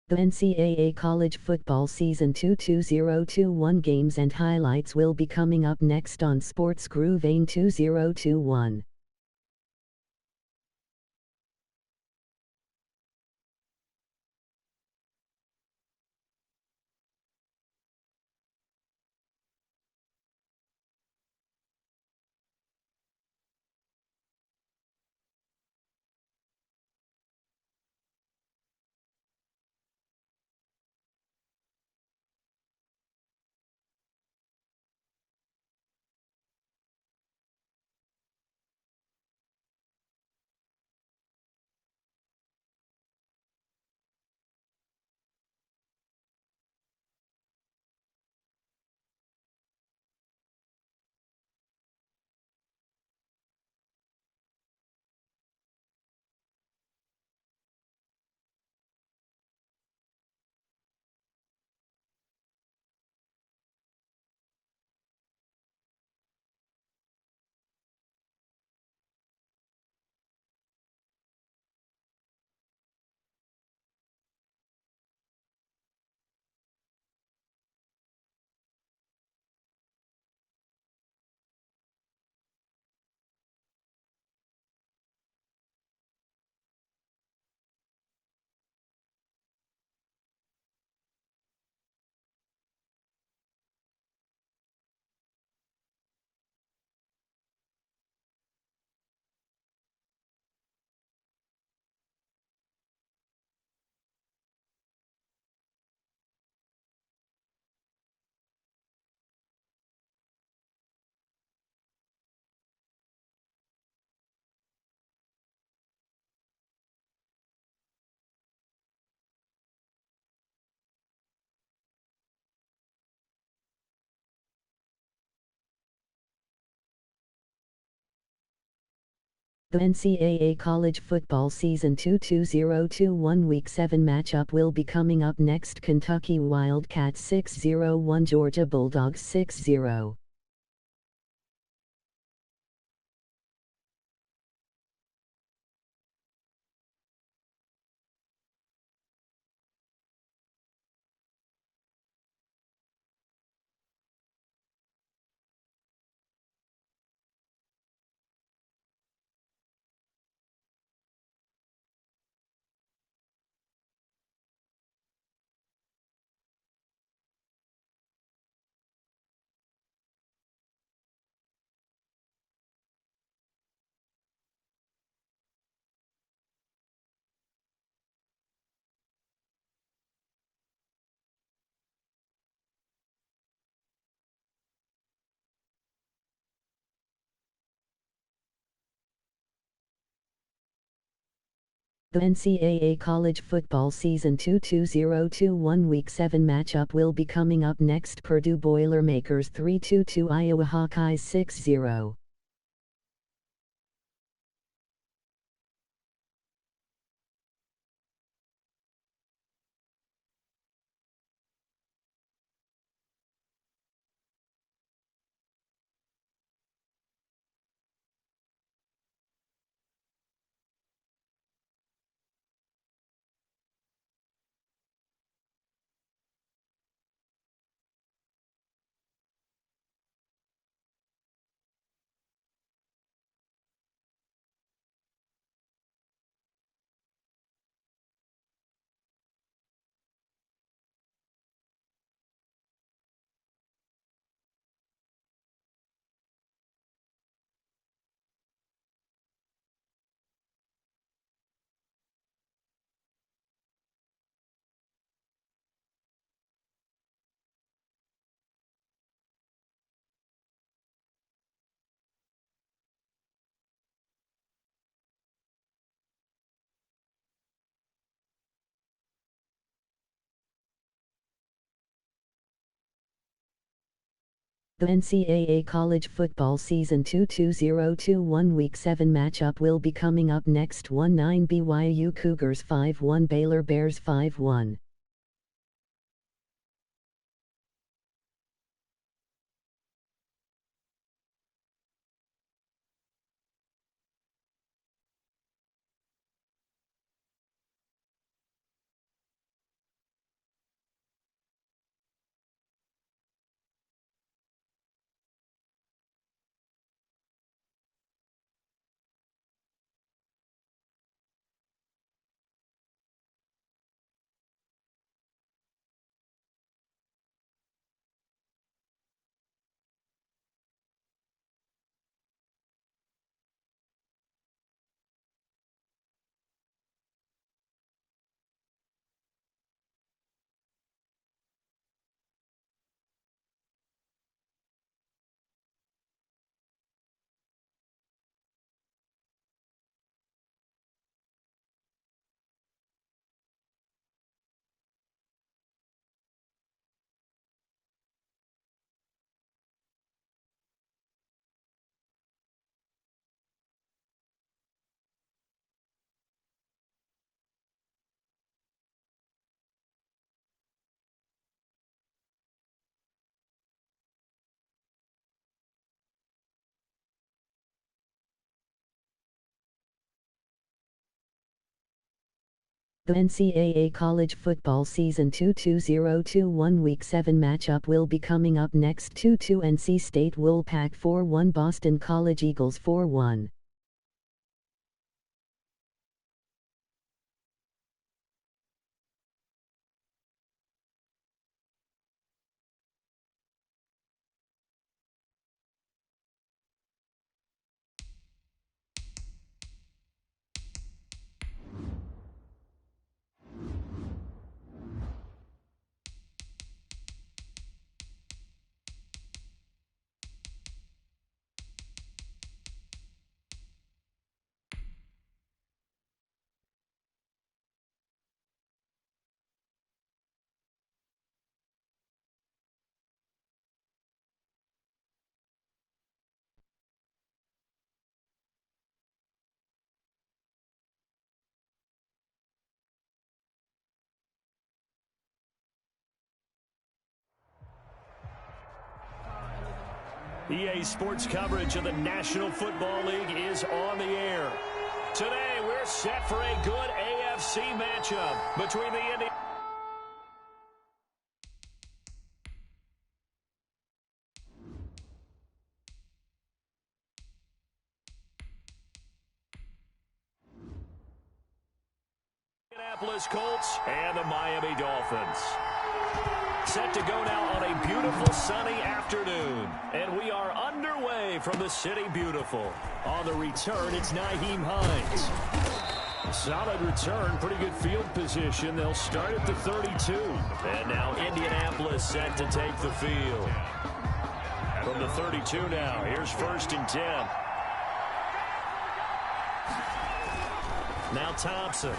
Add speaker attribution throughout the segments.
Speaker 1: The NCAA College Football Season 2 2021 games and highlights will be coming up next on Sports Groove AIM 2021. The NCAA College Football Season 2 2021 Week 7 matchup will be coming up next. Kentucky Wildcats 6-0 Georgia Bulldogs 6-0. The NCAA College Football Season 2 2021 Week 7 matchup will be coming up next. Purdue Boilermakers 3-2 Iowa Hawkeyes 6-0. The NCAA College Football Season 2 2021 Week 7 matchup will be coming up next. 1-9 BYU Cougars 5-1 Baylor Bears 5-1. The NCAA College Football Season 2-2021 Week 7 matchup will be coming up next. 2-2 NC State Wolfpack 4-1 Boston College Eagles 4-1.
Speaker 2: EA Sports coverage of the National Football League is on the air. Today, we're set for a good AFC matchup between the Indianapolis Colts and the Miami Dolphins. Set to go now on a beautiful sunny afternoon. And we are underway from the City Beautiful. On the return, it's Nyheim Hines. Solid return, pretty good field position. They'll start at the 32. And now Indianapolis set to take the field. From the 32 now, here's 1st and 10. Now Thompson.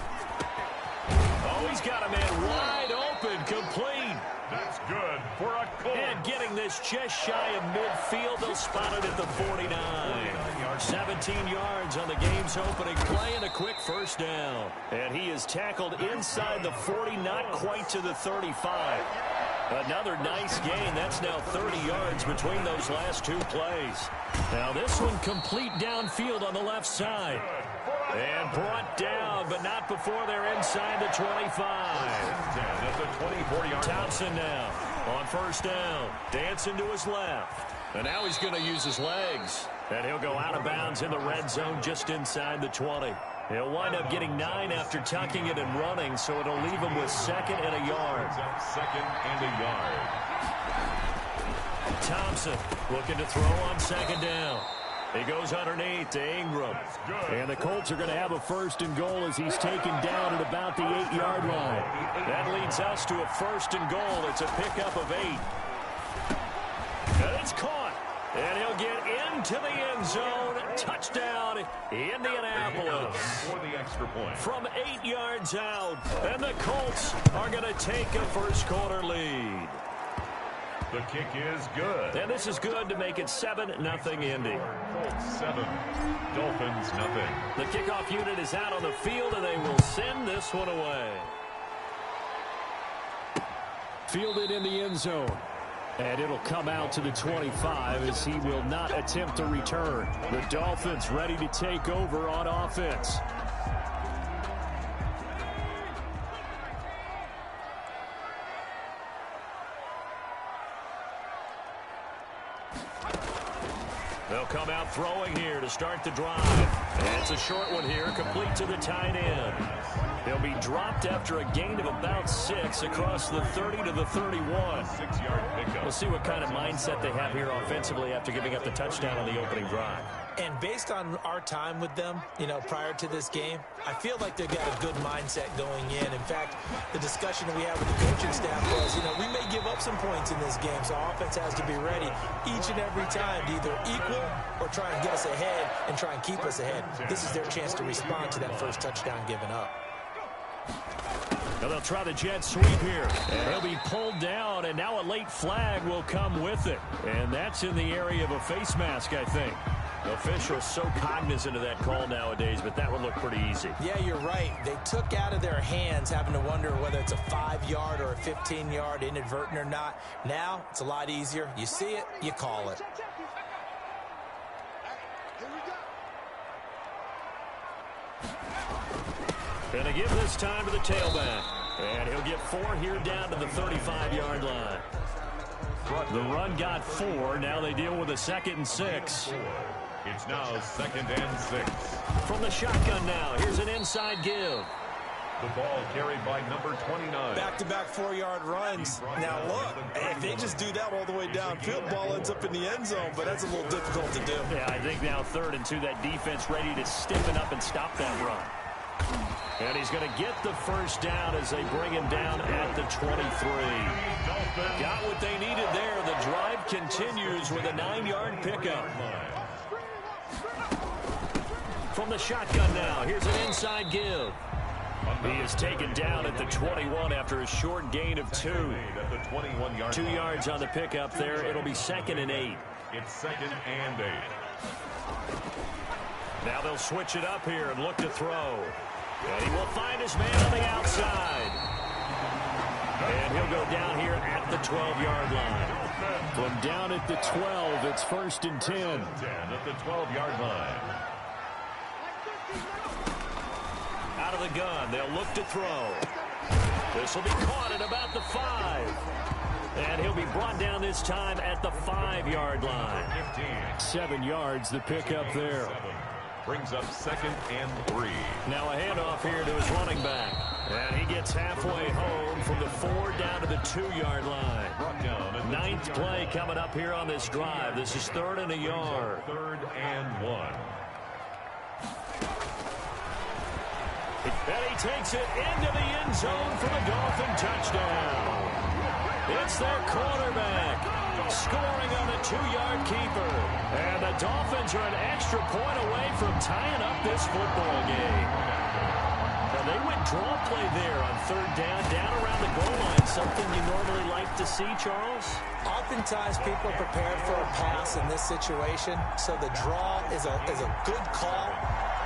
Speaker 2: Oh, he's got a man wide open, complete.
Speaker 3: That's good for a Colts.
Speaker 2: And getting this just shy of midfield, they'll spot it at the 49. 17 yards on the game's opening play and a quick 1st down. And he is tackled inside the 40, not quite to the 35. Another nice gain. That's now 30 yards between those last 2 plays. Now this one complete downfield on the left side. And brought down, but not before they're inside the 25.
Speaker 3: That's a 24-yard.
Speaker 2: Thompson now on 1st down. Dancing to his left. And now he's going to use his legs. And he'll go out of bounds in the red zone just inside the 20. He'll wind up getting 9 after tucking it and running, so it'll leave him with 2nd and a yard.
Speaker 3: 2nd and a yard.
Speaker 2: Thompson looking to throw on 2nd down. He goes underneath to Ingram. And the Colts are going to have a 1st and goal as he's taken down at about the 8-yard line. That leads us to a 1st and goal. It's a pickup of 8. And it's caught. And he'll get into the end zone. Touchdown, Indianapolis.
Speaker 3: For the extra point.
Speaker 2: From 8 yards out. And the Colts are going to take a 1st quarter lead.
Speaker 3: The kick is good.
Speaker 2: And this is good to make it 7-0 Indy.
Speaker 3: Colts 7, Dolphins nothing.
Speaker 2: The kickoff unit is out on the field, and they will send this one away. Fielded in the end zone. And it'll come out to the 25 as he will not attempt to return. The Dolphins ready to take over on offense. They'll come out throwing here to start the drive. And it's a short one here, complete to the tight end. They'll be dropped after a gain of about 6 across the 30 to the 31.
Speaker 3: 6-yard pickup.
Speaker 2: We'll see what kind of mindset they have here offensively after giving up the touchdown on the opening drive.
Speaker 4: And based on our time with them, prior to this game, I feel like they've got a good mindset going in. In fact, the discussion that we had with the coaching staff was, we may give up some points in this game, so our offense has to be ready each and every time to either equal or try and get us ahead and try and keep us ahead. This is their chance to respond to that 1st touchdown given up.
Speaker 2: Now they'll try the jet sweep here. And he'll be pulled down, and now a late flag will come with it. And that's in the area of a face mask, I think. Officials so cognizant of that call nowadays, but that would look pretty easy.
Speaker 4: Yeah, you're right. They took out of their hands having to wonder whether it's a 5-yard or a 15-yard inadvertent or not. Now, it's a lot easier. You see it, you call it.
Speaker 2: And they give this time to the tailback. And he'll get 4 here down to the 35-yard line. The run got 4. Now they deal with a 2nd and 6.
Speaker 3: It's now 2nd and 6.
Speaker 2: From the shotgun now, here's an inside give.
Speaker 3: The ball carried by number 29.
Speaker 4: Back-to-back 4-yard runs. Now look, if they just do that all the way downfield, ball ends up in the end zone, but that's a little difficult to do.
Speaker 2: Yeah, I think now 3rd and 2, that defense ready to stiffen up and stop that run. And he's going to get the first down as they bring him down at the 23. Got what they needed there. The drive continues with a 9-yard pickup. From the shotgun now, here's an inside give. He is taken down at the 21 after a short gain of 2. 2 yards on the pickup there. It'll be 2nd and 8.
Speaker 3: It's 2nd and 8.
Speaker 2: Now they'll switch it up here and look to throw. And he will find his man on the outside. And he'll go down here at the 12-yard line. From down at the 12, it's 1st and 10.
Speaker 3: 10 at the 12-yard line.
Speaker 2: Out of the gun, they'll look to throw. This will be caught at about the 5. And he'll be brought down this time at the 5-yard line. 7 yards, the pickup there.
Speaker 3: Brings up 2nd and 3.
Speaker 2: Now a handoff here to his running back. And he gets halfway home from the 4 down to the 2-yard line. 9th play coming up here on this drive. This is 3rd and a yard.
Speaker 3: 3rd and 1.
Speaker 2: And he takes it into the end zone for the Dolphin touchdown. It's their quarterback scoring on a 2-yard keeper. And the Dolphins are an extra point away from tying up this football game. Now they went draw play there on 3rd down around the goal line. Something you normally like to see, Charles?
Speaker 4: Oftentimes people are prepared for a pass in this situation, so the draw is a good call.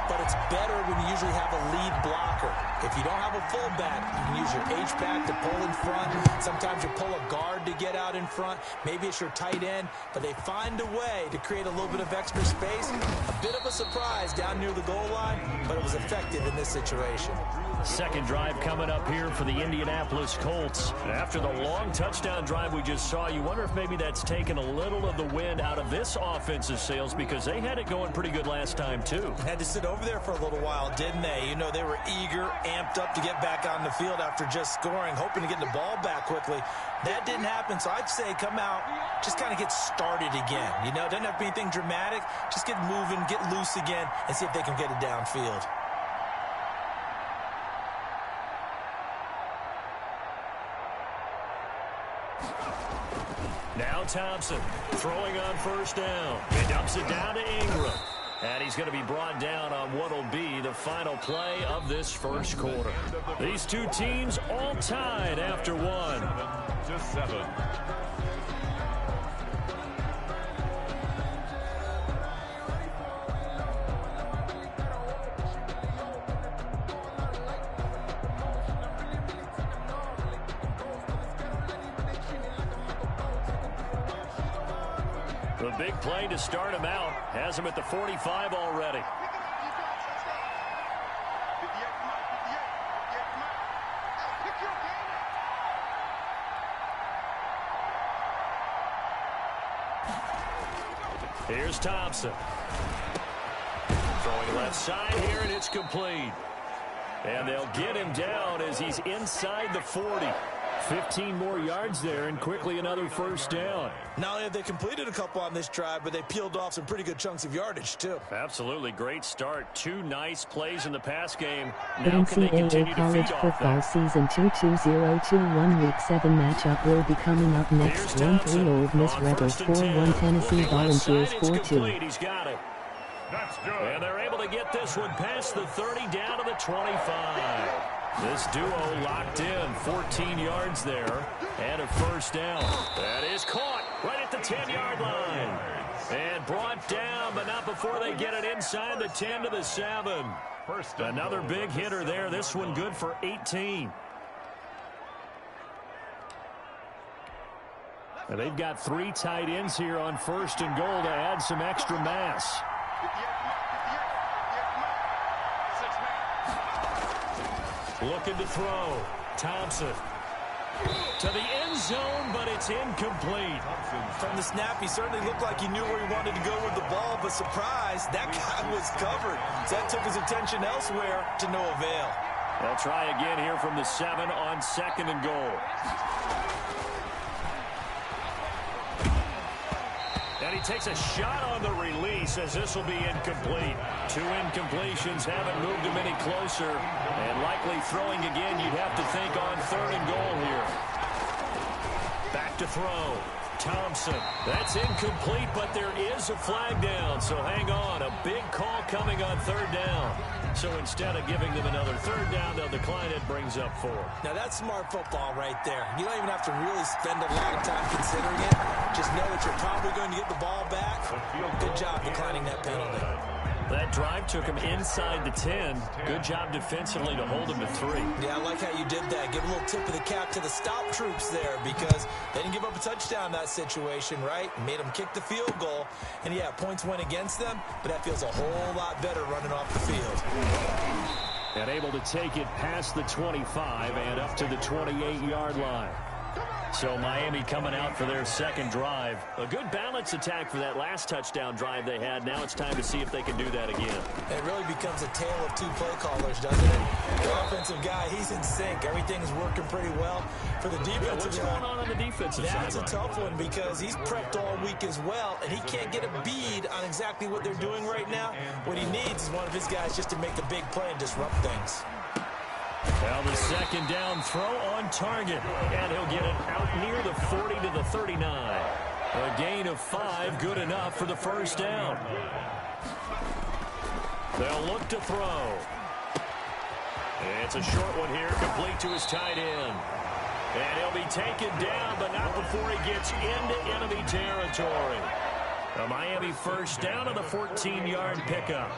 Speaker 4: But it's better when you usually have a lead blocker. If you don't have a fullback, you can use your H-back to pull in front. Sometimes you pull a guard to get out in front. Maybe it's your tight end. But they find a way to create a little bit of extra space. A bit of a surprise down near the goal line, but it was effective in this situation.
Speaker 2: Second drive coming up here for the Indianapolis Colts. After the long touchdown drive we just saw, you wonder if maybe that's taken a little of the wind out of this offensive sails because they had it going pretty good last time too.
Speaker 4: Had to sit over there for a little while, didn't they? You know, they were eager, amped up to get back on the field after just scoring, hoping to get the ball back quickly. That didn't happen, so I'd say come out, just kind of get started again. You know, it doesn't have to be anything dramatic. Just get moving, get loose again, and see if they can get it downfield.
Speaker 2: Now Thompson throwing on 1st down. He dumps it down to Ingram. And he's going to be brought down on what will be the final play of this first quarter. These two teams all tied after 1.
Speaker 3: 7-7.
Speaker 2: The big play to start him out has him at the 45 already. Here's Thompson. Throwing left side here, and it's complete. And they'll get him down as he's inside the 40. 15 more yards there, and quickly another first down.
Speaker 4: Not only have they completed a couple on this drive, but they peeled off some pretty good chunks of yardage, too.
Speaker 2: Absolutely great start. 2 nice plays in the pass game.
Speaker 1: The NCAA College Football Season 22021 Week 7 matchup will be coming up next. 1-3 Ole Miss Rebels 4-1 Tennessee Volunteers 4-2.
Speaker 2: He's got it.
Speaker 3: That's good.
Speaker 2: And they're able to get this one past the 30 down to the 25. This duo locked in, 14 yards there, and a first down. That is caught right at the 10-yard line. And brought down, but not before they get it inside the 10 to the 7. Another big hitter there, this one good for 18. And they've got 3 tight ends here on 1st and goal to add some extra mass. Looking to throw. Thompson. To the end zone, but it's incomplete.
Speaker 4: From the snap, he certainly looked like he knew where he wanted to go with the ball, but surprise, that guy was covered. So that took his attention elsewhere to no avail.
Speaker 2: They'll try again here from the 7 on 2nd and goal. And he takes a shot on the release as this will be incomplete. 2 incompletions haven't moved him any closer. And likely throwing again, you'd have to think on 3rd and goal here. Back to throw. Thompson. That's incomplete, but there is a flag down. So hang on. A big call coming on 3rd down. So instead of giving them another 3rd down, they'll decline it, brings up 4.
Speaker 4: Now that's smart football right there. You don't even have to really spend a lot of time considering it. Just know that you're probably going to get the ball back. Good job declining that penalty.
Speaker 2: That drive took him inside the 10. Good job defensively to hold him to 3.
Speaker 4: Yeah, I like how you did that. Give a little tip of the cap to the stop troops there because they didn't give up a touchdown in that situation, right? Made them kick the field goal. And, yeah, points went against them, but that feels a whole lot better running off the field.
Speaker 2: And able to take it past the 25 and up to the 28-yard line. So Miami coming out for their 2nd drive. A good balance attack for that last touchdown drive they had. Now it's time to see if they can do that again.
Speaker 4: It really becomes a tale of 2 play callers, doesn't it? The offensive guy, he's in sync. Everything's working pretty well. For the defensive
Speaker 2: guy, what's going on the defensive side?
Speaker 4: That's a tough one because he's prepped all week as well, and he can't get a bead on exactly what they're doing right now. What he needs is one of his guys just to make the big play and disrupt things.
Speaker 2: Now the 2nd down throw on target, and he'll get it out near the 40 to the 39. A gain of 5, good enough for the 1st down. They'll look to throw. It's a short one here, complete to his tight end. And he'll be taken down, but not before he gets into enemy territory. A Miami 1st down on the 14-yard pickup.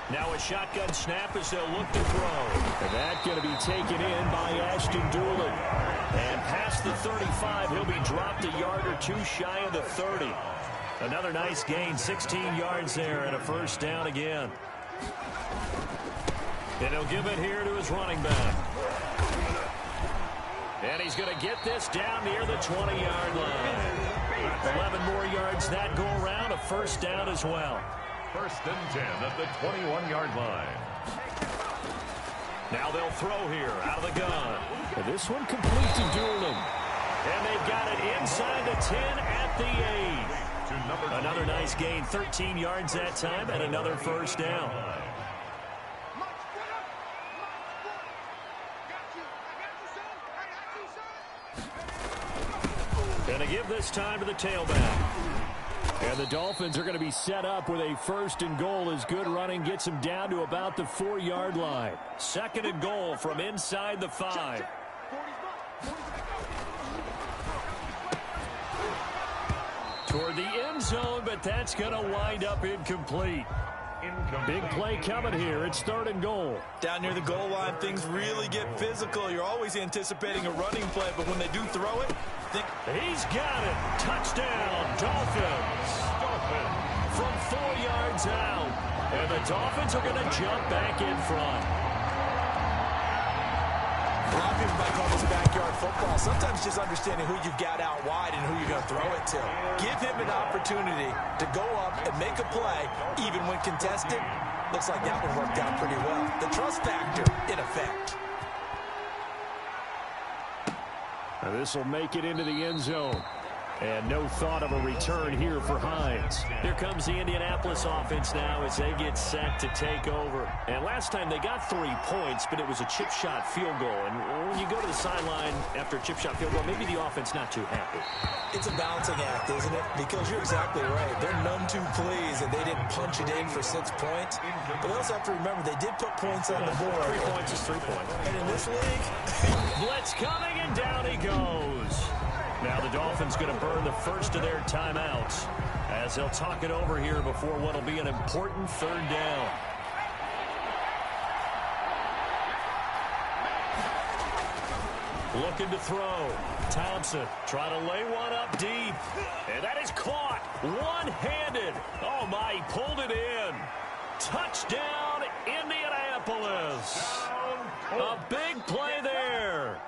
Speaker 2: Now a shotgun snap as they'll look to throw. And that's going to be taken in by Ashton Doolin. And past the 35, he'll be dropped a yard or 2 shy of the 30. Another nice gain, 16 yards there and a 1st down again. And he'll give it here to his running back. And he's going to get this down near the 20-yard line. 11 more yards that go around, a 1st down as well.
Speaker 3: 1st and 10 at the 21-yard line.
Speaker 2: Now they'll throw here out of the gun. And this one complete to Doolin. And they've got it inside the 10 at the 8. Another nice gain, 13 yards that time, and another 1st down. And to give this time to the tailback. And the Dolphins are going to be set up with a 1st and goal as good running gets them down to about the 4-yard line. 2nd and goal from inside the 5. Toward the end zone, but that's going to wind up incomplete. Big play coming here. It's 3rd and goal.
Speaker 4: Down near the goal line, things really get physical. You're always anticipating a running play, but when they do throw it,
Speaker 2: he's got it. Touchdown, Dolphins. From 4 yards out. And the Dolphins are going to jump back in front.
Speaker 4: A lot of people might call this backyard football. Sometimes just understanding who you've got out wide and who you're going to throw it to. Give him an opportunity to go up and make a play, even when contested. Looks like that one worked out pretty well. The trust factor, in effect.
Speaker 2: Now this will make it into the end zone. And no thought of a return here for Hines. Here comes the Indianapolis offense now as they get set to take over. And last time they got 3 points, but it was a chip shot field goal. And when you go to the sideline after a chip shot field goal, maybe the offense not too happy.
Speaker 4: It's a balancing act, isn't it? Because you're exactly right. They're none too pleased that they didn't punch it in for 6 points. But they also have to remember they did put points on the board.
Speaker 2: 3 points is 3 points.
Speaker 4: And in this league,
Speaker 2: blitz coming and down he goes. Now the Dolphins going to burn the first of their timeouts as they'll talk it over here before what will be an important 3rd down. Looking to throw. Thompson trying to lay one up deep. And that is caught one-handed. Oh, my, he pulled it in. Touchdown, Indianapolis. A big play there.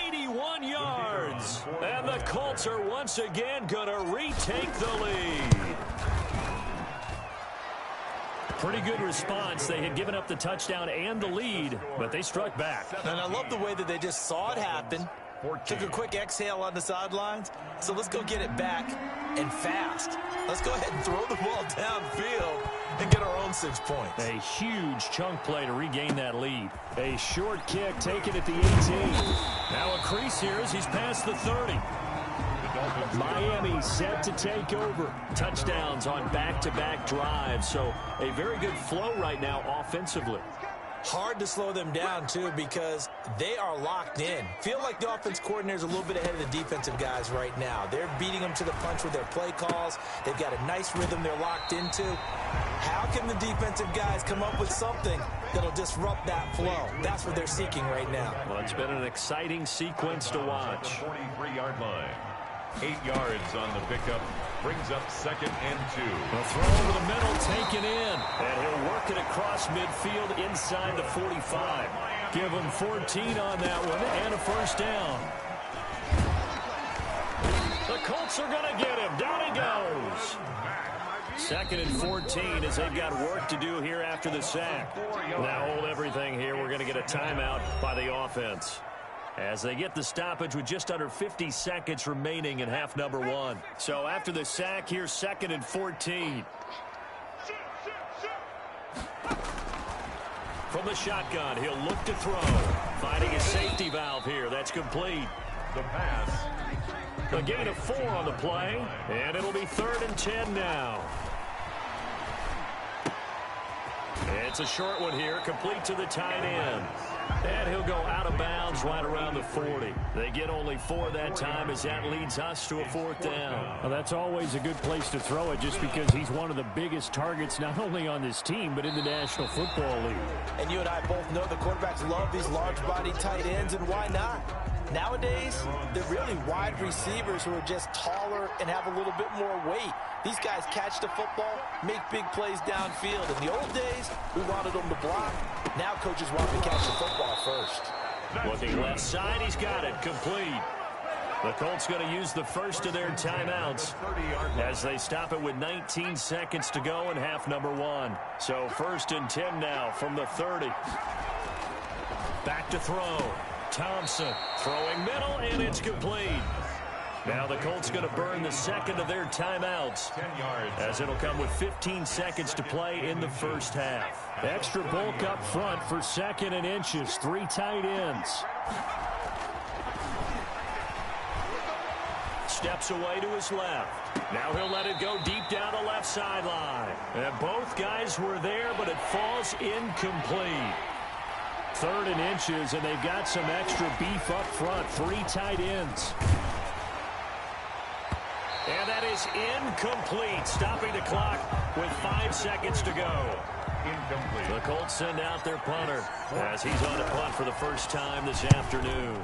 Speaker 2: 81 yards. And the Colts are once again going to retake the lead. Pretty good response. They had given up the touchdown and the lead, but they struck back.
Speaker 4: And I love the way that they just saw it happen. Took a quick exhale on the sidelines. So let's go get it back and fast. Let's go ahead and throw the ball downfield and get our own 6 points.
Speaker 2: A huge chunk play to regain that lead. A short kick taken at the 18. Now a crease here as he's past the 30. Miami set to take over. Touchdowns on back-to-back drives. So a very good flow right now offensively.
Speaker 4: Hard to slow them down, too, because they are locked in. Feel like the offense coordinator is a little bit ahead of the defensive guys right now. They're beating them to the punch with their play calls. They've got a nice rhythm they're locked into. How can the defensive guys come up with something that'll disrupt that flow? That's what they're seeking right now.
Speaker 2: Well, it's been an exciting sequence to watch.
Speaker 3: 43-yard line. 8 yards on the pickup. Brings up 2nd and 2.
Speaker 2: A throw over the middle, taken in. And he'll work it across midfield inside the 45. Give him 14 on that one and a first down. The Colts are going to get him. Down he goes. 2nd and 14 as they've got work to do here after the sack. Now hold everything here. We're going to get a timeout by the offense, as they get the stoppage with just under 50 seconds remaining in half number 1. So after the sack, here's 2nd and 14. From the shotgun, he'll look to throw. Finding a safety valve here. That's complete.
Speaker 3: The pass.
Speaker 2: A gain of 4 on the play, and it'll be 3rd and 10 now. It's a short one here, complete to the tight end. And he'll go out of bounds right around the 40. They get only 4 that time as that leads us to a 4th down.
Speaker 5: Well, that's always a good place to throw it just because he's one of the biggest targets not only on this team but in the National Football League.
Speaker 4: And you and I both know the quarterbacks love these large-body tight ends, and why not? Nowadays, they're really wide receivers who are just taller and have a little bit more weight. These guys catch the football, make big plays downfield. In the old days, we wanted them to block. Now coaches want to catch the football first.
Speaker 2: Looking left side, he's got it, complete. The Colts going to use the first of their timeouts as they stop it with 19 seconds to go in half number 1. So 1st and 10 now from the 30. Back to throw. Thompson throwing middle, and it's complete. Now the Colts going to burn the 2nd of their timeouts,
Speaker 3: 10 yards.
Speaker 2: as it'll come with 15 seconds to play in the first half.
Speaker 5: Extra bulk up front for 2nd and inches. 3 tight ends.
Speaker 2: Steps away to his left. Now he'll let it go deep down the left sideline. And both guys were there, but it falls incomplete.
Speaker 5: 3rd and inches, and they've got some extra beef up front. 3 tight ends.
Speaker 2: And that is incomplete, stopping the clock with 5 seconds to go.
Speaker 3: Incomplete.
Speaker 2: The Colts send out their punter as he's on a punt for the first time this afternoon.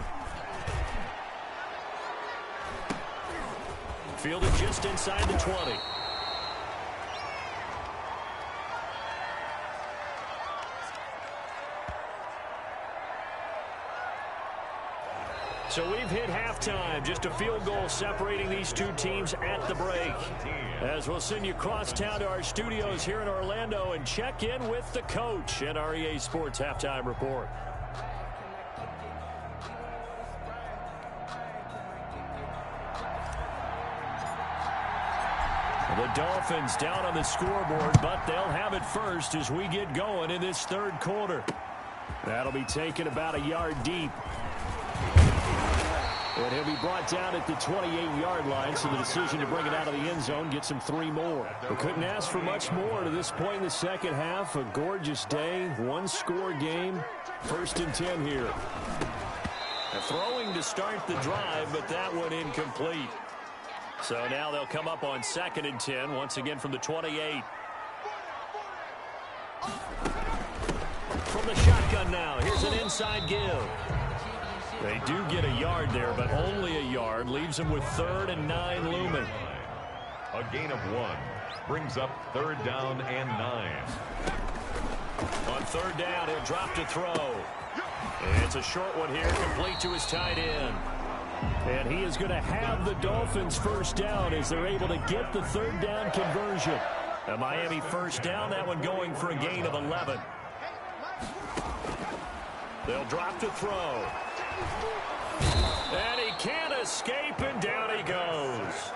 Speaker 2: Fielded just inside the 20. So we've hit halftime. Just a field goal separating these two teams at the break. As we'll send you cross town to our studios here in Orlando and check in with the coach at our EA Sports Halftime Report. The Dolphins down on the scoreboard, but they'll have it first as we get going in this 3rd quarter. That'll be taken about a yard deep. And he'll be brought down at the 28-yard line, so the decision to bring it out of the end zone gets him 3 more. We couldn't ask for much more to this point in the second half. A gorgeous day, 1-score game. 1st and 10 here. Throwing to start the drive, but that one incomplete. So now they'll come up on 2nd and 10, once again from the 28. From the shotgun now, here's an inside give. They do get a yard there, but only a yard. Leaves them with 3rd and 9 looming.
Speaker 3: A gain of 1 brings up 3rd down and 9.
Speaker 2: On third down, he'll drop to throw. And it's a short one here, complete to his tight end. And he is going to have the Dolphins first down as they're able to get the third down conversion. A Miami first down, that one going for a gain of 11. They'll drop to throw. And he can't escape, and down he goes.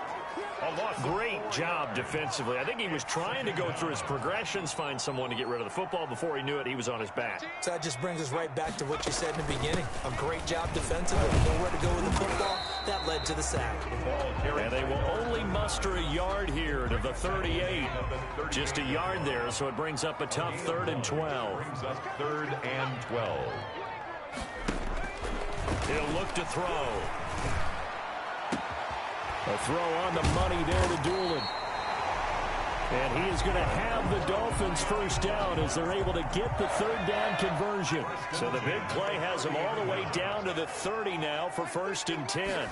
Speaker 2: Great job defensively. I think he was trying to go through his progressions, find someone to get rid of the football. Before he knew it, he was on his back.
Speaker 4: So that just brings us right back to what you said in the beginning. A great job defensively. Nowhere to go with the football. That led to the sack.
Speaker 2: And they will only muster a yard here to the 38. Just a yard there, so it brings up a tough 3rd and 12.
Speaker 3: Brings up 3rd and 12.
Speaker 2: He'll look to throw. A throw on the money there to Doolin. And he is going to have the Dolphins first down as they're able to get the third down conversion. So the big play has them all the way down to the 30 now for 1st and 10.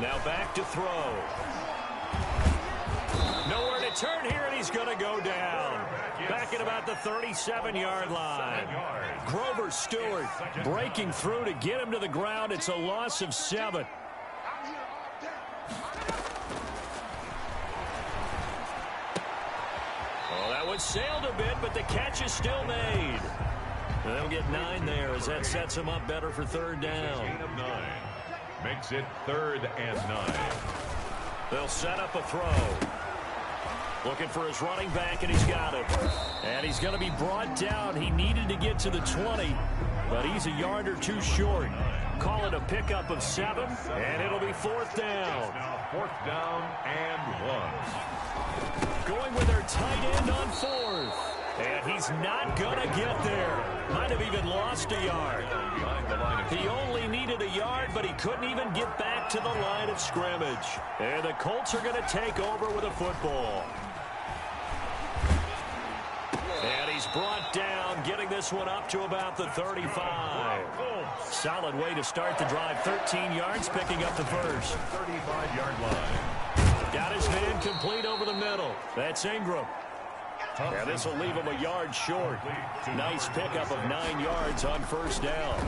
Speaker 2: Now back to throw. Nowhere to turn here, and he's going to go down. Back at about the 37-yard line. Grover Stewart breaking through to get him to the ground. It's a loss of 7. Oh, that one sailed a bit, but the catch is still made. And they'll get 9 there as that sets him up better for third down.
Speaker 3: Gain of 9. Makes it 3rd and 9.
Speaker 2: They'll set up a throw. Looking for his running back, and he's got it. And he's going to be brought down. He needed to get to the 20, but he's a yard or two short. Call it a pickup of 7, and it'll be 4th down.
Speaker 3: Now 4th down and 1.
Speaker 2: Going with their tight end on 4th. And he's not going to get there. Might have even lost a yard. He only needed a yard, but he couldn't even get back to the line of scrimmage. And the Colts are going to take over with a football. And he's brought down, getting this one up to about the 35. Solid way to start the drive. 13 yards, picking up the first.
Speaker 3: 35-yard line.
Speaker 2: Got his man complete over the middle. That's Ingram. Yeah, this will leave him a yard short. Nice pickup of 9 yards on first down.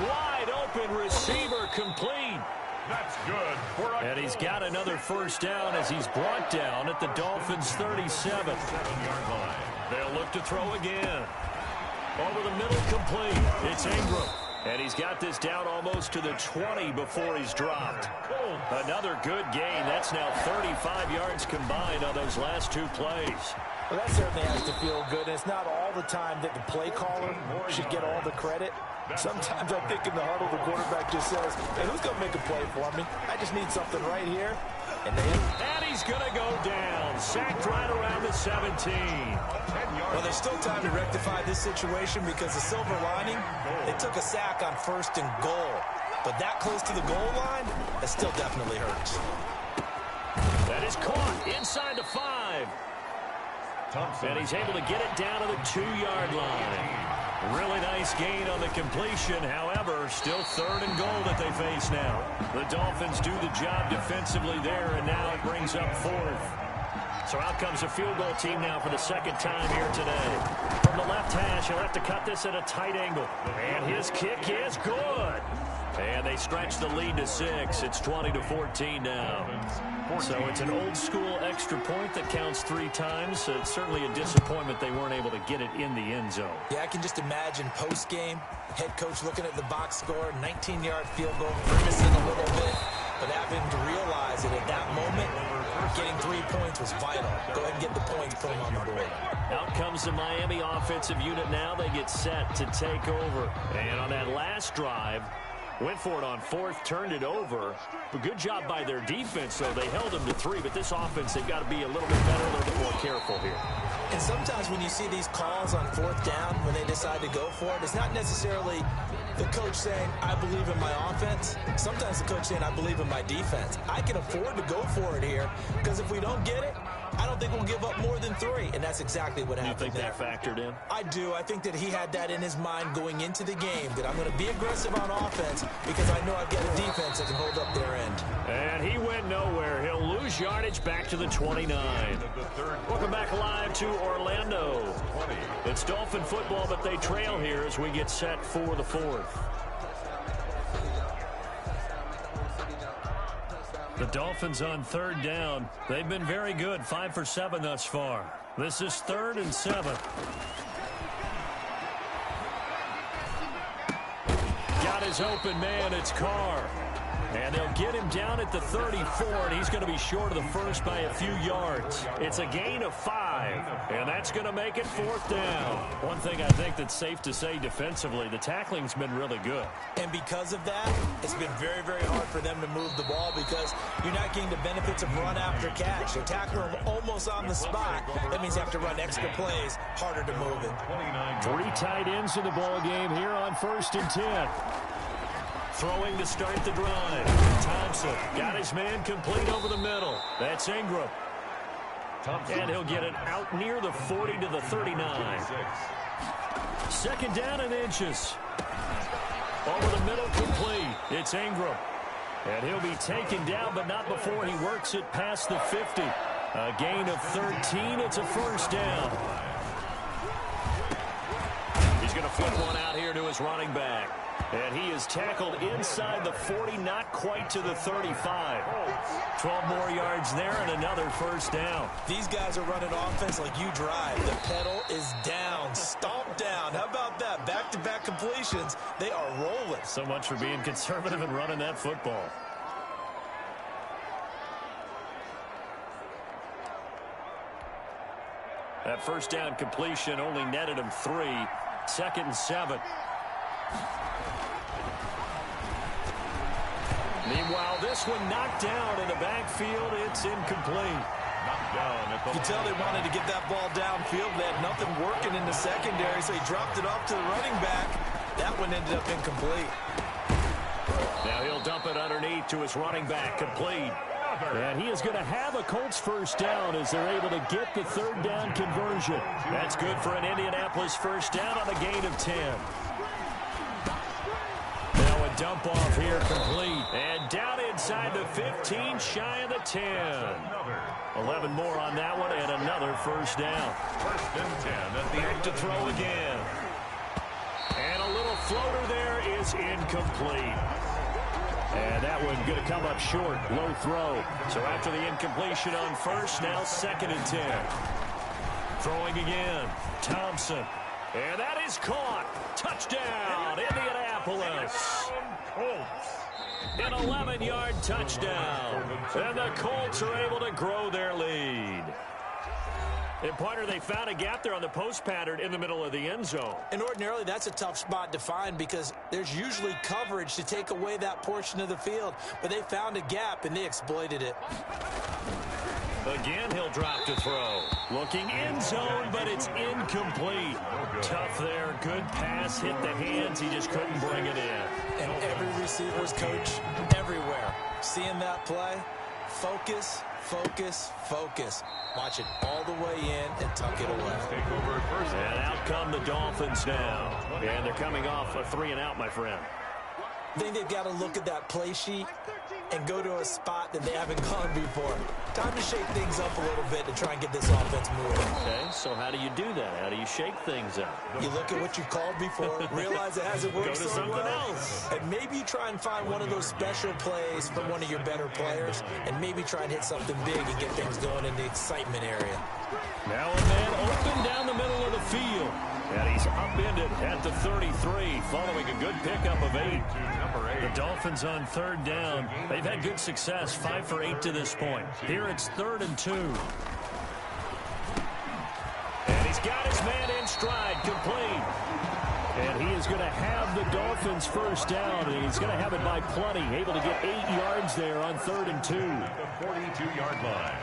Speaker 2: Wide open receiver complete.
Speaker 3: That's good.
Speaker 2: And he's got another first down as he's brought down at the Dolphins' 37.
Speaker 3: 7-yard line.
Speaker 2: They'll look to throw again. Over the middle complete. It's Ingram. And he's got this down almost to the 20 before he's dropped. Another good gain. That's now 35 yards combined on those last 2 plays.
Speaker 4: Well, that certainly has to feel good. And it's not all the time that the play caller should get all the credit. Sometimes I think in the huddle, the quarterback just says, hey, who's going to make a play for me? I just need something right here. And
Speaker 2: he's going to go down. Sacked right around the 17.
Speaker 4: Well, there's still time to rectify this situation because the silver lining, they took a sack on 1st and goal. But that close to the goal line, that still definitely hurts.
Speaker 2: That is caught inside the 5. And he's able to get it down to the 2-yard line. Really nice gain on the completion. However, still 3rd and goal that they face now. The Dolphins do the job defensively there, and now it brings up 4th. So out comes a field goal team now for the 2nd time here today. From the left hash, he'll have to cut this at a tight angle. And his kick is good. And they stretch the lead to 6. It's 20-14 now. So it's an old-school extra point that counts 3 times. So it's certainly a disappointment they weren't able to get it in the end zone.
Speaker 4: Yeah, I can just imagine post-game, head coach looking at the box score, 19-yard field goal, grimacing a little bit, but having to realize that at that moment, getting 3 points was vital. Go ahead and get the points, put them on the board.
Speaker 2: Out comes the Miami offensive unit now. They get set to take over. And on that last drive, went for it on 4th, turned it over. But good job by their defense, though. They held them to 3, but this offense, they've got to be a little bit better, a little bit more careful here.
Speaker 4: And sometimes when you see these calls on 4th down, when they decide to go for it, it's not necessarily the coach saying, I believe in my offense. Sometimes the coach saying, I believe in my defense. I can afford to go for it here, because if we don't get it, I don't think we'll give up more than 3, and that's exactly what happened there.
Speaker 2: You think that factored in?
Speaker 4: I do. I think that he had that in his mind going into the game, that I'm going to be aggressive on offense because I know I've got a defense that can hold up their end.
Speaker 2: And he went nowhere. He'll lose lose yardage back to the 29. Welcome back live to Orlando. It's Dolphin football, but they trail here as we get set for the fourth. The Dolphins on third down. They've been very good, 5 for 7 thus far. This is 3rd and 7. Got his open man, it's Carr. And they'll get him down at the 34, and he's going to be short of the first by a few yards. It's a gain of 5, and that's going to make it 4th down. One thing I think that's safe to say defensively, the tackling's been really good.
Speaker 4: And because of that, it's been very, very hard for them to move the ball because you're not getting the benefits of run after catch. They tackle him almost on the spot. That means you have to run extra plays, harder to move it.
Speaker 2: 3 tight ends in the ball game here on 1st and 10. Throwing to start the drive. Thompson got his man complete over the middle. That's Ingram. And he'll get it out near the 40 to the 39. 2nd down and inches. Over the middle, complete. It's Ingram. And he'll be taken down, but not before he works it past the 50. A gain of 13. It's a 1st down. He's going to flip one out here to his running back. And he is tackled inside the 40, not quite to the 35. 12 more yards there and another 1st down.
Speaker 4: These guys are running offense like you drive. The pedal is down, stomped down. How about that? Back-to-back completions. They are rolling.
Speaker 2: So much for being conservative and running that football. That 1st down completion only netted him 3. 2nd and 7. Meanwhile, this one knocked down in the backfield. It's incomplete.
Speaker 3: Knocked down at the
Speaker 4: You tell they wanted to get that ball downfield. They had nothing working in the secondary, so he dropped it off to the running back. That one ended up incomplete.
Speaker 2: Now he'll dump it underneath to his running back, complete. And he is going to have a Colts 1st down as they're able to get the 3rd down conversion. That's good for an Indianapolis 1st down on a gain of 10. Now a dump off here, complete. And down inside the 15, shy of the 10. 11 more on that one, and another 1st down.
Speaker 3: 1st and 10 at the
Speaker 2: Back to throw again. And a little floater there is incomplete. And that one going to come up short, low throw. So after the incompletion on 1st, now 2nd and 10. Throwing again, Thompson. And that is caught. Touchdown, Indianapolis. An 11-yard touchdown. And the Colts are able to grow their lead. And, partner, they found a gap there on the post pattern in the middle of the end zone.
Speaker 4: And ordinarily, that's a tough spot to find because there's usually coverage to take away that portion of the field. But they found a gap, and they exploited it.
Speaker 2: Again, he'll drop to throw. Looking end zone, but it's incomplete. Tough there. Good pass. Hit the hands. He just couldn't bring it in.
Speaker 4: And every receiver's coach everywhere. Seeing that play, focus, focus, focus. Watch it all the way in and tuck it away.
Speaker 3: take over at 1st.
Speaker 2: And out come the Dolphins now. And they're coming off a 3-and-out, my friend.
Speaker 4: I think they've got to look at that play sheet and go to a spot that they haven't gone before. Time to shake things up a little bit to try and get this offense moving.
Speaker 2: Okay, so how do you do that? How do you shake things up?
Speaker 4: You look at what you called before, realize it hasn't worked
Speaker 2: Go to
Speaker 4: so
Speaker 2: something
Speaker 4: well,
Speaker 2: else.
Speaker 4: and maybe you try and find one of those special plays from one of your better players, and maybe try and hit something big and get things going in the excitement area.
Speaker 2: Now a man open down the middle of the field. And he's upended at the 33, following a good pickup of 8. The Dolphins on 3rd down. They've had good success, 5 for 8 to this point. Here it's 3rd and 2. And he's got his man in stride, complete. And he is going to have the Dolphins 1st down, and he's going to have it by plenty. Able to get 8 yards there on 3rd and 2.
Speaker 3: The 42-yard line.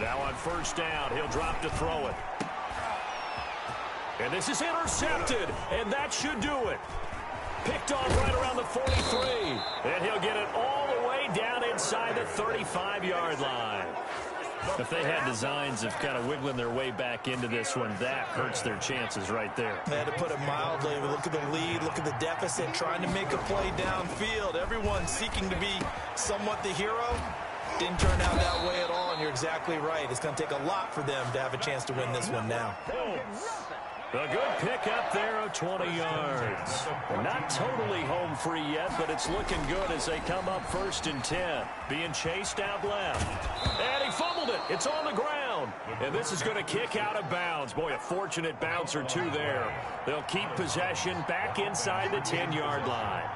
Speaker 2: Now on 1st down, he'll drop to throw it. And this is intercepted, and that should do it. Picked off right around the 43. And he'll get it all the way down inside the 35-yard line.
Speaker 5: If they had designs of kind of wiggling their way back into this one, that hurts their chances right there.
Speaker 4: They had to put it mildly. Look at the lead, look at the deficit, trying to make a play downfield. Everyone seeking to be somewhat the hero. Didn't turn out that way at all, and you're exactly right. It's going to take a lot for them to have a chance to win this one now.
Speaker 2: A good pickup there of 20 yards. Not totally home free yet, but it's looking good as they come up 1st and 10. Being chased out left. And he fumbled it. It's on the ground. And this is going to kick out of bounds. Boy, a fortunate bounce or two there. They'll keep possession back inside the 10-yard line.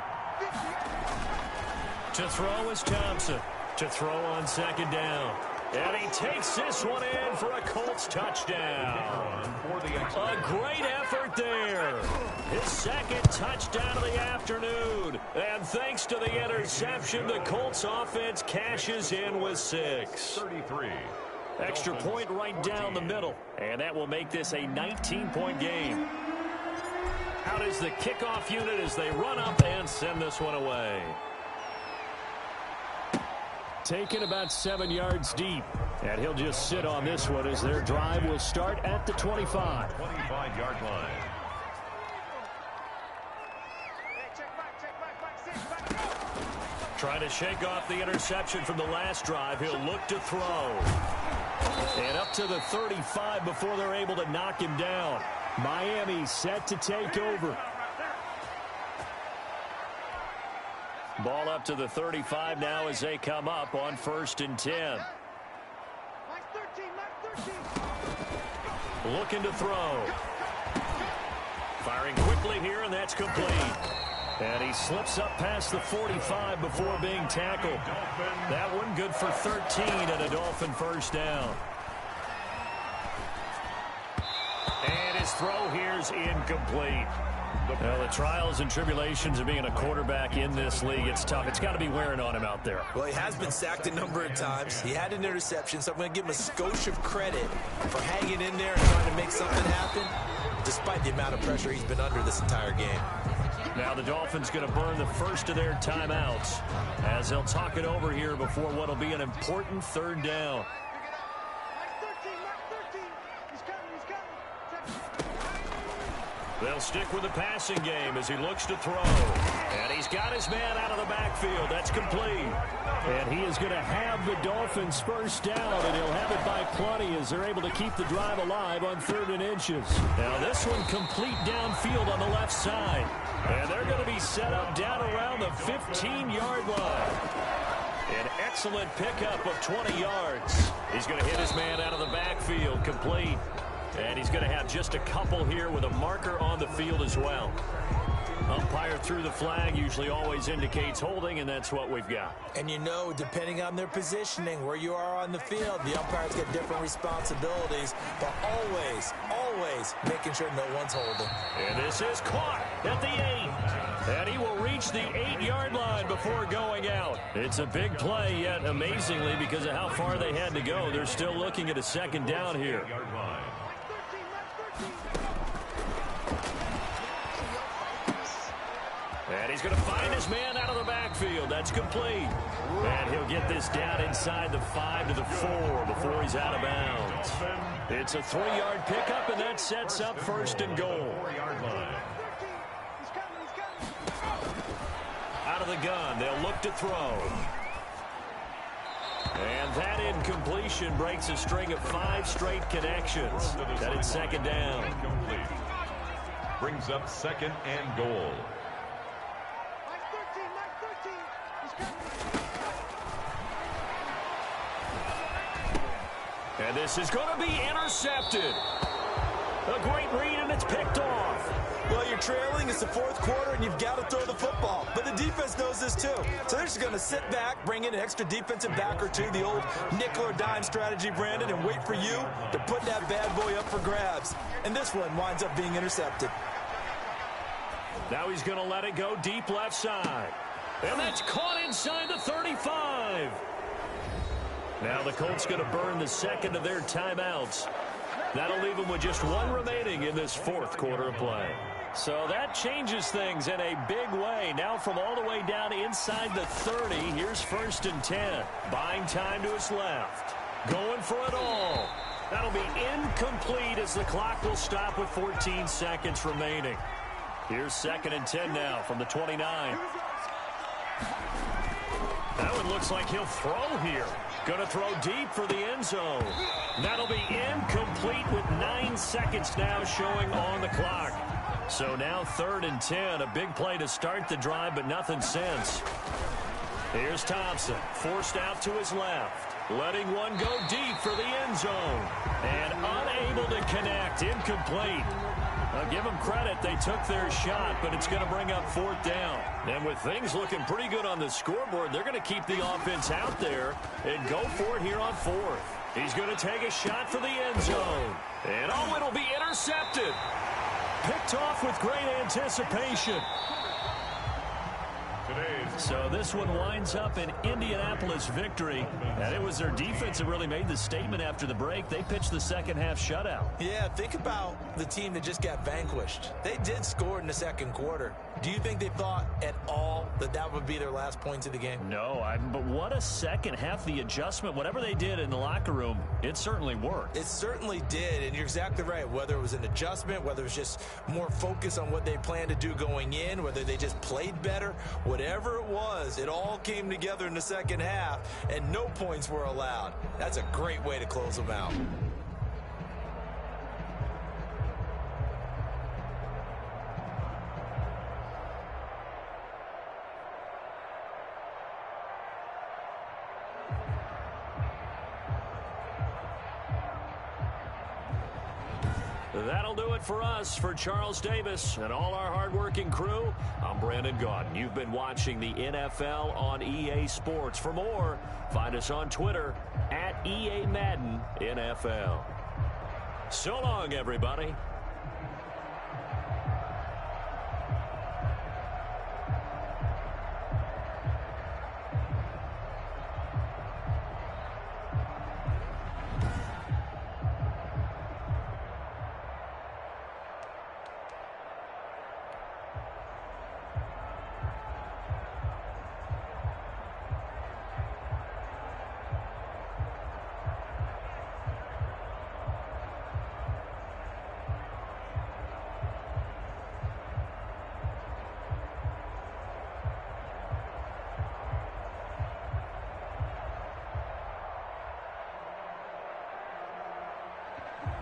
Speaker 2: To throw is Thompson. To throw on 2nd down. And he takes this one in for a Colts touchdown. A great effort there. His 2nd touchdown of the afternoon. And thanks to the interception, the Colts offense cashes in with 6.
Speaker 3: 33.
Speaker 2: Extra point right down the middle. And that will make this a 19-point game. Out is the kickoff unit as they run up and send this one away.
Speaker 5: Taken about 7 yards deep. And he'll just sit on this one as their drive will start at the 25.
Speaker 3: 25-yard line.
Speaker 2: Trying to shake off the interception from the last drive. He'll look to throw. And up to the 35 before they're able to knock him down.
Speaker 5: Miami set to take over.
Speaker 2: Ball up to the 35 now as they come up on 1st and 10. Looking to throw. Firing quickly here, and that's complete. And he slips up past the 45 before being tackled. That one good for 13 and a Dolphin 1st down. And his throw here's incomplete. Well, the trials and tribulations of being a quarterback in this league, it's tough. It's got to be wearing on him out there.
Speaker 4: Well, he has been sacked a number of times. He had an interception, so I'm going to give him a skosh of credit for hanging in there and trying to make something happen, despite the amount of pressure he's been under this entire game.
Speaker 2: Now the Dolphins going to burn the first of their timeouts as they'll talk it over here before what will be an important 3rd down. They'll stick with the passing game as he looks to throw. And he's got his man out of the backfield. That's complete.
Speaker 5: And he is going to have the Dolphins 1st down, and he'll have it by plenty as they're able to keep the drive alive on 3rd and inches.
Speaker 2: Now this one complete downfield on the left side. And they're going to be set up down around the 15-yard line. An excellent pickup of 20 yards. He's going to hit his man out of the backfield, complete. And he's going to have just a couple here with a marker on the field as well. Umpire threw the flag, usually always indicates holding, and that's what we've got.
Speaker 4: And you know, depending on their positioning, where you are on the field, the umpires get different responsibilities, but always making sure no one's holding.
Speaker 2: And this is caught at the 8. And he will reach the 8-yard line before going out. It's a big play, yet amazingly, because of how far they had to go, they're still looking at a 2nd down here. And he's going to find his man out of the backfield. That's complete. And he'll get this down inside the 5 to the 4 before he's out of bounds. It's a 3-yard pickup, and that sets up 1st and goal. Out of the gun, they'll look to throw. And that incompletion breaks a string of 5 straight connections. That is 2nd down.
Speaker 3: Brings up 2nd and goal.
Speaker 2: And this is going to be intercepted. A great read, and it's picked off.
Speaker 4: Well, you're trailing. It's the 4th quarter, and you've got to throw the football. But the defense knows this, too. So they're just going to sit back, bring in an extra defensive back or two, the old nickel or dime strategy, Brandon, and wait for you to put that bad boy up for grabs. And this one winds up being intercepted.
Speaker 2: Now he's going to let it go deep left side. And that's caught inside the 35. Now the Colts going to burn the 2nd of their timeouts. That'll leave them with just 1 remaining in this 4th quarter of play. So that changes things in a big way. Now from all the way down inside the 30, here's 1st and 10. Buying time to his left. Going for it all. That'll be incomplete as the clock will stop with 14 seconds remaining. Here's 2nd and 10 now from the 29. That one looks like he'll throw here. Going to throw deep for the end zone. That'll be incomplete with 9 seconds now showing on the clock. So now 3rd and 10. A big play to start the drive, but nothing since. Here's Thompson, forced out to his left. Letting one go deep for the end zone. And unable to connect. Incomplete. I'll give them credit. They took their shot, but it's going to bring up 4th down. And with things looking pretty good on the scoreboard, they're going to keep the offense out there and go for it here on 4th. He's going to take a shot for the end zone. And oh, it'll be intercepted. Picked off with great anticipation. So this one winds up an Indianapolis victory, and it was their defense that really made the statement after the break. They pitched the second half shutout. Yeah, think about the team that just got vanquished. They did score in the second quarter. Do you think they thought at all that that would be their last points of the game? No, but what a second half. The adjustment, whatever they did in the locker room, it certainly worked. It certainly did, and you're exactly right. Whether it was an adjustment, whether it was just more focus on what they planned to do going in, whether they just played better, whatever it was, it all came together in the second half, and no points were allowed. That's a great way to close them out. That'll do it for us. For Charles Davis and all our hardworking crew, I'm Brandon Gaudin. You've been watching the NFL on EA Sports. For more, find us on Twitter @EA Madden NFL. So long, everybody.